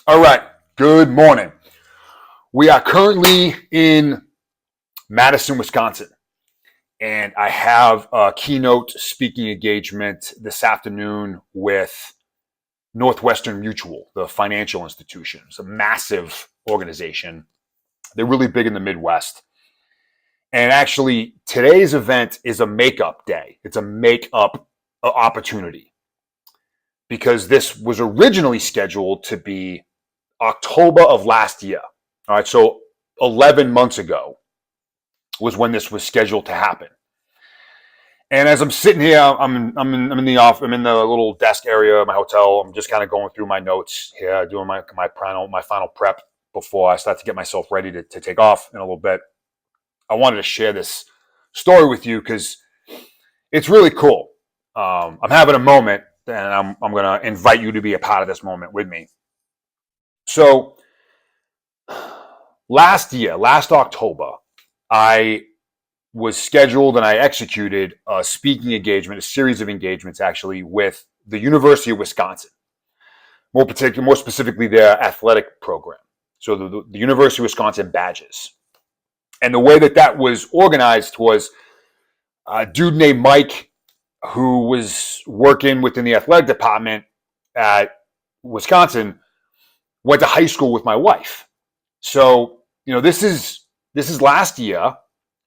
All right. Good morning. We are currently in Madison, Wisconsin, and I have a keynote speaking engagement this afternoon with Northwestern Mutual, the financial institution. It's a massive organization. They're really big in the Midwest. And actually, today's event is a makeup day. It's a makeup opportunity because this was originally scheduled to be October of last year. All right, so 11 months ago was when this was scheduled to happen. And as I'm sitting here, I'm in the office, I'm in the little desk area of my hotel. I'm just kind of going through my notes here, doing my final prep before I start to get myself ready to take off in a little bit. I wanted to share this story with you because it's really cool. I'm having a moment, and I'm going to invite you to be a part of this moment with me. So last October, I was scheduled and I executed a speaking engagement, a series of engagements actually, with the University of Wisconsin, more specifically their athletic program. So the University of Wisconsin Badgers. And the way that was organized was a dude named Mike, who was working within the athletic department at Wisconsin, went to high school with my wife. So, this is last year.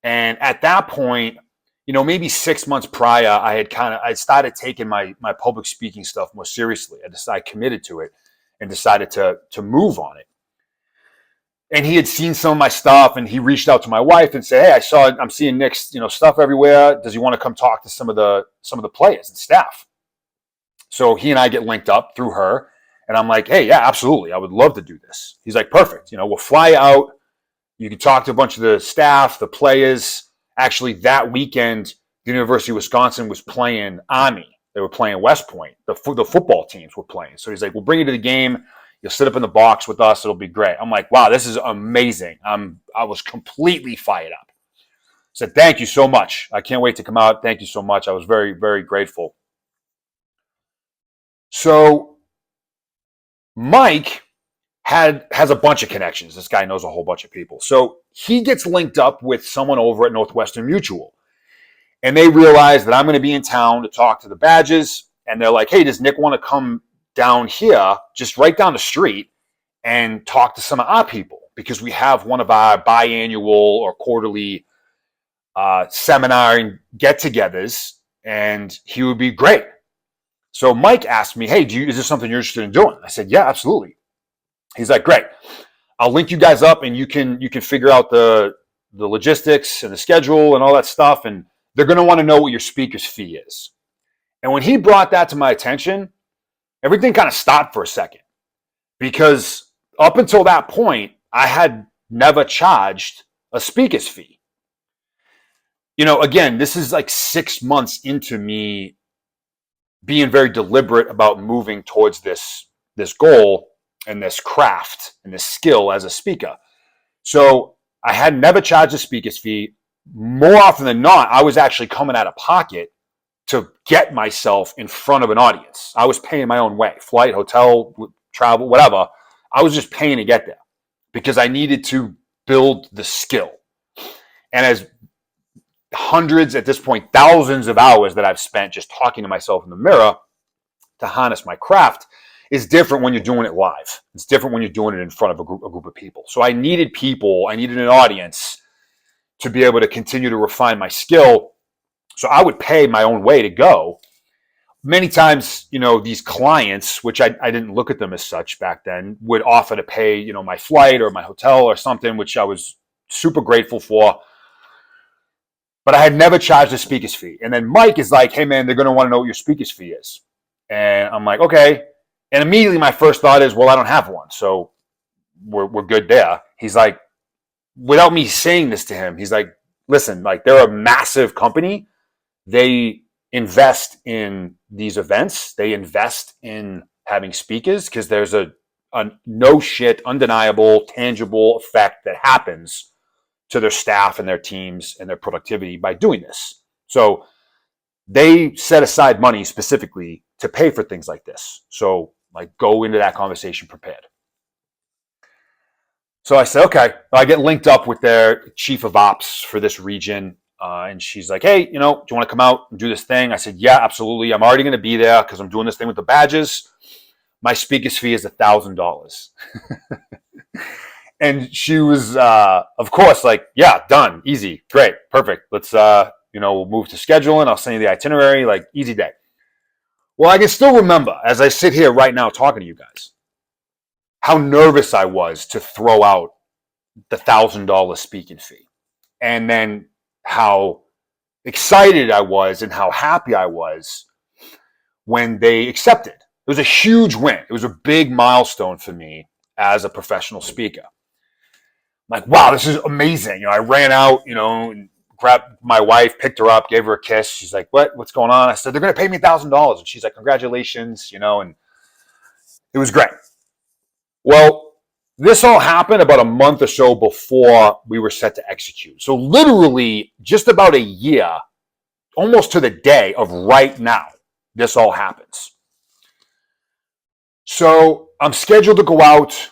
And at that point, maybe 6 months prior, I started taking my public speaking stuff more seriously. I committed to it and decided to move on it. And he had seen some of my stuff, and he reached out to my wife and said, "Hey, I'm seeing Nick's stuff everywhere. Does he want to come talk to some of the players and staff?" So he and I get linked up through her, and I'm like, "Hey, yeah, absolutely, I would love to do this." He's like, "Perfect. We'll fly out. You can talk to a bunch of the staff, the players." Actually, that weekend, the University of Wisconsin was playing Army. They were playing West Point. The football teams were playing. So he's like, "We'll bring you to the game. You'll sit up in the box with us. It'll be great." I'm like, "Wow, this is amazing." I was completely fired up. I said, "Thank you so much. I can't wait to come out. Thank you so much." I was very, very grateful. So Mike has a bunch of connections. This guy knows a whole bunch of people. So he gets linked up with someone over at Northwestern Mutual. And they realize that I'm going to be in town to talk to the Badgers. And they're like, "Hey, does Nick want to come down here, just right down the street, and talk to some of our people? Because we have one of our biannual or quarterly seminar and get-togethers, and he would be great." So Mike asked me, "Hey, is this something you're interested in doing?" I said, "Yeah, absolutely." He's like, "Great. I'll link you guys up, and you can figure out the logistics and the schedule and all that stuff. And they're going to want to know what your speaker's fee is." And when he brought that to my attention, everything kind of stopped for a second, because up until that point, I had never charged a speaker's fee. Again, this is like 6 months into me being very deliberate about moving towards this goal and this craft and this skill as a speaker. So I had never charged a speaker's fee. More often than not, I was actually coming out of pocket to get myself in front of an audience. I was paying my own way, flight, hotel, travel, whatever. I was just paying to get there because I needed to build the skill. And as hundreds, at this point, thousands of hours that I've spent just talking to myself in the mirror to harness my craft is different when you're doing it live. It's different when you're doing it in front of a group of people. So I needed an audience to be able to continue to refine my skill. So I would pay my own way to go. Many times, these clients, which I didn't look at them as such back then, would offer to pay, my flight or my hotel or something, which I was super grateful for. But I had never charged a speaker's fee. And then Mike is like, "Hey, man, they're going to want to know what your speaker's fee is." And I'm like, "Okay." And immediately my first thought is, well, I don't have one. So we're good there. He's like, without me saying this to him, he's like, "Listen, like, they're a massive company. They invest in these events. They invest in having speakers because there's a no shit, undeniable, tangible effect that happens to their staff and their teams and their productivity by doing this. So they set aside money specifically to pay for things like this. So, like, go into that conversation prepared." So I said, okay. I get linked up with their chief of ops for this region. And she's like, hey, do you want to come out and do this thing? I said, yeah, absolutely. I'm already going to be there because I'm doing this thing with the badges. My speaker's fee is $1,000. And she was, of course, like, yeah, done, easy, great, perfect. Let's, we'll move to scheduling. I'll send you the itinerary, like, easy day. Well, I can still remember as I sit here right now talking to you guys, how nervous I was to throw out the $1,000 speaking fee. And then how excited I was and how happy I was when they accepted. It was a huge win. It was a big milestone for me as a professional speaker. I'm like, wow, this is amazing. I ran out, and grabbed my wife, picked her up, gave her a kiss. She's like, what's going on? I said, they're going to pay me $1,000. And she's like, congratulations, and it was great. Well, this all happened about a month or so before we were set to execute. So literally just about a year, almost to the day of right now, this all happens. So I'm scheduled to go out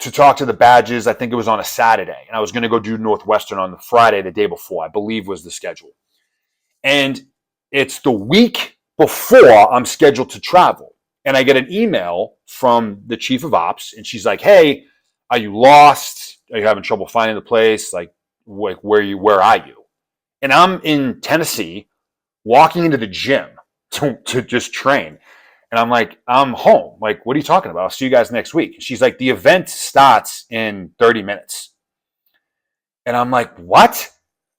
to talk to the badges. I think it was on a Saturday. And I was going to go do Northwestern on the Friday, the day before, I believe was the schedule. And it's the week before I'm scheduled to travel. And I get an email from the chief of ops, and she's like, hey, are you lost? Are you having trouble finding the place? Like where are you? And I'm in Tennessee walking into the gym to just train. And I'm like, I'm home. Like, what are you talking about? I'll see you guys next week. She's like, the event starts in 30 minutes. And I'm like, what?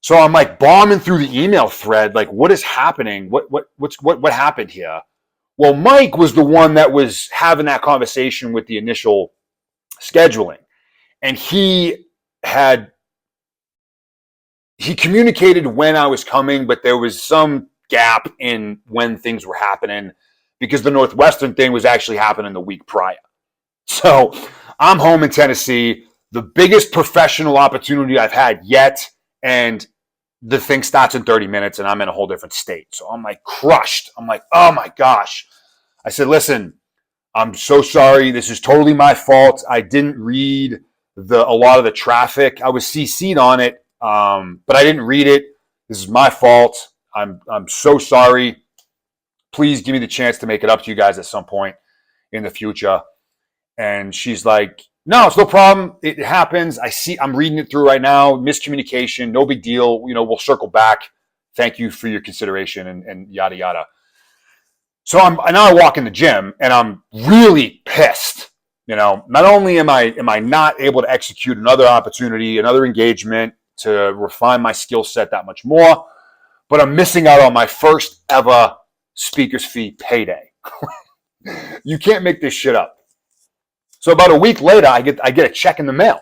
So I'm like bombing through the email thread. Like, what is happening? What happened here? Well, Mike was the one that was having that conversation with the initial scheduling. And he communicated when I was coming, but there was some gap in when things were happening because the Northwestern thing was actually happening the week prior. So I'm home in Tennessee, the biggest professional opportunity I've had yet. And the thing starts in 30 minutes and I'm in a whole different state. So I'm like crushed. I'm like, oh my gosh. I said, listen, I'm so sorry. This is totally my fault. I didn't read a lot of the traffic. I was CC'd on it, but I didn't read it. This is my fault. I'm so sorry. Please give me the chance to make it up to you guys at some point in the future. And she's like, no, it's no problem. It happens. I'm reading it through right now. Miscommunication, no big deal. We'll circle back. Thank you for your consideration and yada, yada. So now I walk in the gym and I'm really pissed. Not only am I not able to execute another opportunity, another engagement to refine my skill set that much more, but I'm missing out on my first ever speaker's fee payday. You can't make this shit up. So about a week later, I get a check in the mail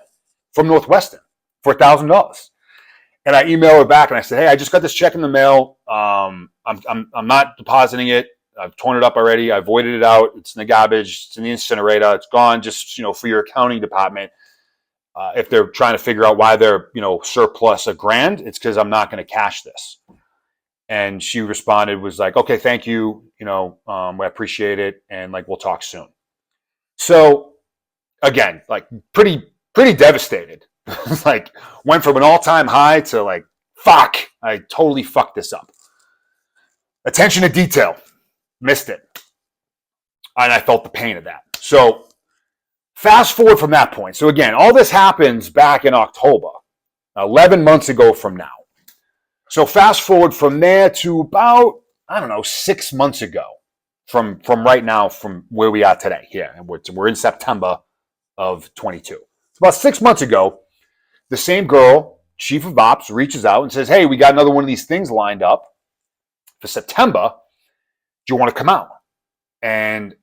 from Northwestern for $1,000. And I email her back and I said, hey, I just got this check in the mail. I'm not depositing it. I've torn it up already. I voided it out. It's in the garbage. It's in the incinerator. It's gone. Just, for your accounting department. If they're trying to figure out why they're, surplus $1,000, it's because I'm not going to cash this. And she responded, was like, okay, thank you. I appreciate it. And like, we'll talk soon. So again, like pretty devastated. Like went from an all-time high to like, fuck, I totally fucked this up. Attention to detail. Missed it. And I felt the pain of that. So fast forward from that point. So again, all this happens back in October, 11 months ago from now. So fast forward from there to about, 6 months ago from right now, from where we are today here. And we're in September of 22. About 6 months ago, the same girl, chief of ops, reaches out and says, hey, we got another one of these things lined up for September. Do you want to come out? And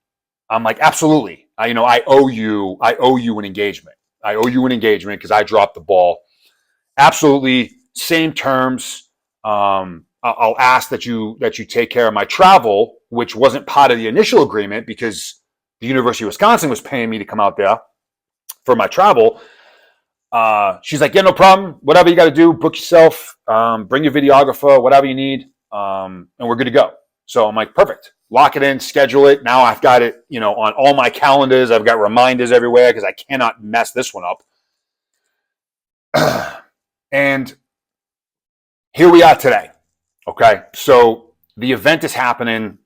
I'm like, absolutely. I owe you an engagement. I owe you an engagement because I dropped the ball. Absolutely. Same terms. I'll ask that you take care of my travel, which wasn't part of the initial agreement because the University of Wisconsin was paying me to come out there for my travel. She's like, yeah, no problem. Whatever you got to do, book yourself, bring your videographer, whatever you need, and we're good to go. So I'm like, perfect. Lock it in, schedule it. Now I've got it, on all my calendars. I've got reminders everywhere because I cannot mess this one up. And here we are today. Okay. So the event is happening.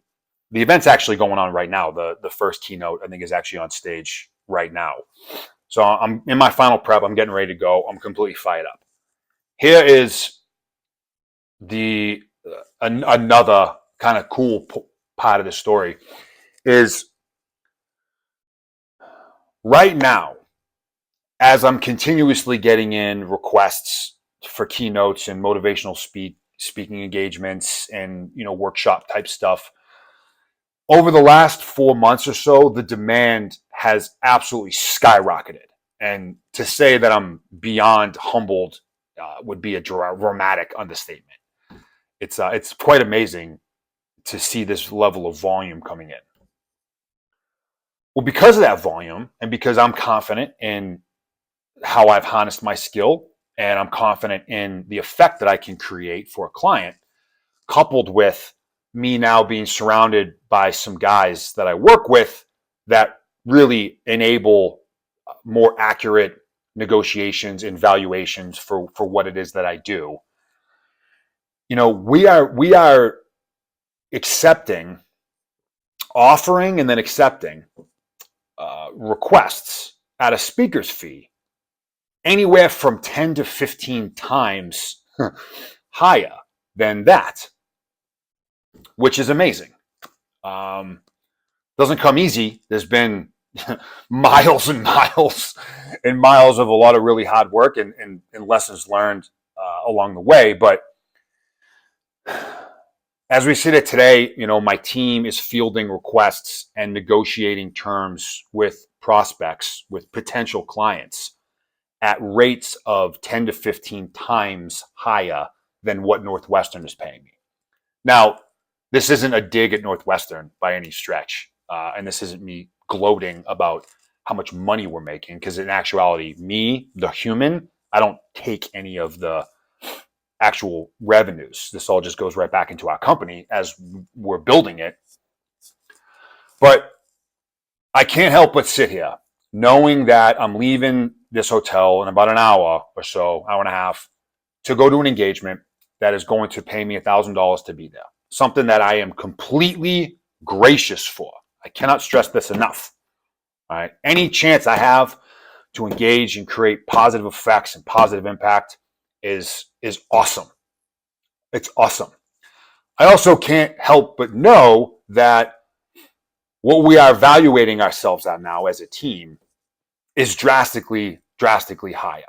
The event's actually going on right now. The first keynote, I think, is actually on stage right now. So I'm in my final prep. I'm getting ready to go. I'm completely fired up. Here is the another kind of cool part of the story is right now, as I'm continuously getting in requests for keynotes and motivational speaking engagements and workshop type stuff, over the last 4 months or so, the demand has absolutely skyrocketed. And to say that I'm beyond humbled would be a dramatic understatement. It's quite amazing to see this level of volume coming in. Well, because of that volume, and because I'm confident in how I've harnessed my skill, and I'm confident in the effect that I can create for a client, coupled with me now being surrounded by some guys that I work with that really enable more accurate negotiations and valuations for what it is that I do. We are accepting, offering, and then accepting requests at a speaker's fee anywhere from 10 to 15 times higher than that, which is amazing. Doesn't come easy. There's been miles and miles and miles of a lot of really hard work and lessons learned along the way. But as we sit here today, my team is fielding requests and negotiating terms with prospects, with potential clients at rates of 10 to 15 times higher than what Northwestern is paying me. Now, this isn't a dig at Northwestern by any stretch. And this isn't me gloating about how much money we're making, because in actuality, me, the human, I don't take any of the actual revenues. This all just goes right back into our company as we're building it. But I can't help but sit here knowing that I'm leaving this hotel in about an hour or so, hour and a half, to go to an engagement that is going to pay me $1,000 to be there. Something that I am completely gracious for. I cannot stress this enough. All right. Any chance I have to engage and create positive effects and positive impact is awesome. It's awesome. I also can't help but know that what we are evaluating ourselves at now as a team is drastically higher.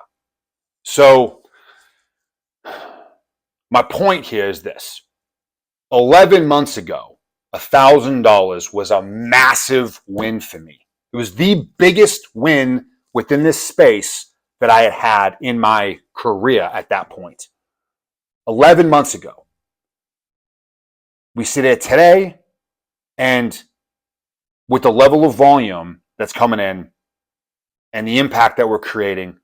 So my point here is this. 11 months ago, $1,000 was a massive win for me. It was the biggest win within this space that I had had in my career at that point. 11 months ago. We sit here today, and with the level of volume that's coming in and the impact that we're creating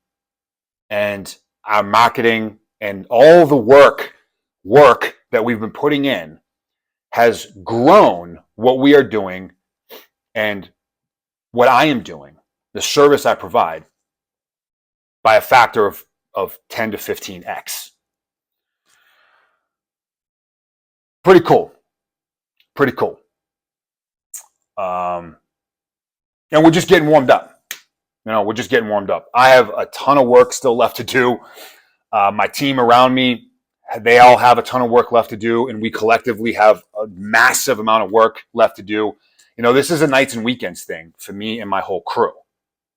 and our marketing and all the work that we've been putting in has grown what we are doing and what I am doing, the service I provide, by a factor of 10 to 15x. Pretty cool. Pretty cool. And we're just getting warmed up. We're just getting warmed up. I have a ton of work still left to do. My team around me, they all have a ton of work left to do, and we collectively have a massive amount of work left to do. This is a nights and weekends thing for me and my whole crew.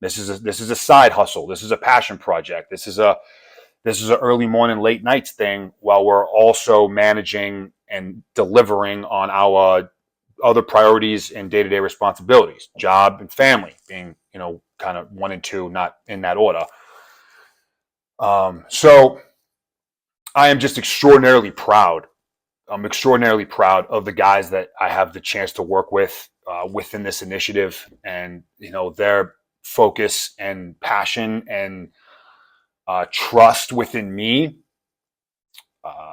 This is a side hustle. This is a passion project. This is an early morning, late nights thing, while we're also managing and delivering on our other priorities and day-to-day responsibilities, job and family being, kind of 1 and 2, not in that order. So I am just extraordinarily proud. I'm extraordinarily proud of the guys that I have the chance to work with within this initiative, and their focus and passion and trust within me,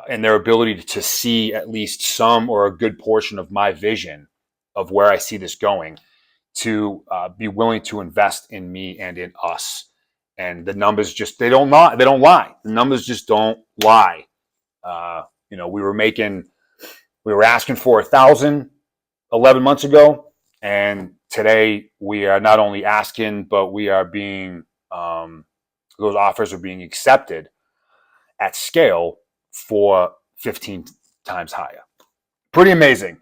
and their ability to see at least some or a good portion of my vision of where I see this going, to be willing to invest in me and in us. And the numbers just, they don't lie. They don't lie. The numbers just don't lie. We were asking for 1,000 11 months ago. And today we are not only asking, but we are being, those offers are being accepted at scale for 15 times higher. Pretty amazing.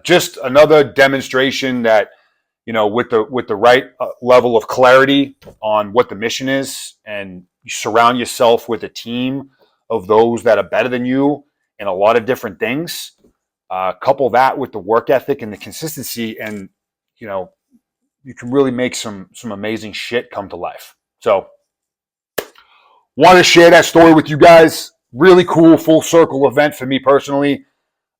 Just another demonstration that, with the right level of clarity on what the mission is, and you surround yourself with a team of those that are better than you in a lot of different things. Couple that with the work ethic and the consistency, and you can really make some amazing shit come to life. So, want to share that story with you guys. Really cool full circle event for me personally.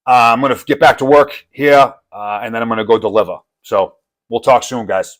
I'm going to get back to work here, and then I'm going to go deliver. So we'll talk soon, guys.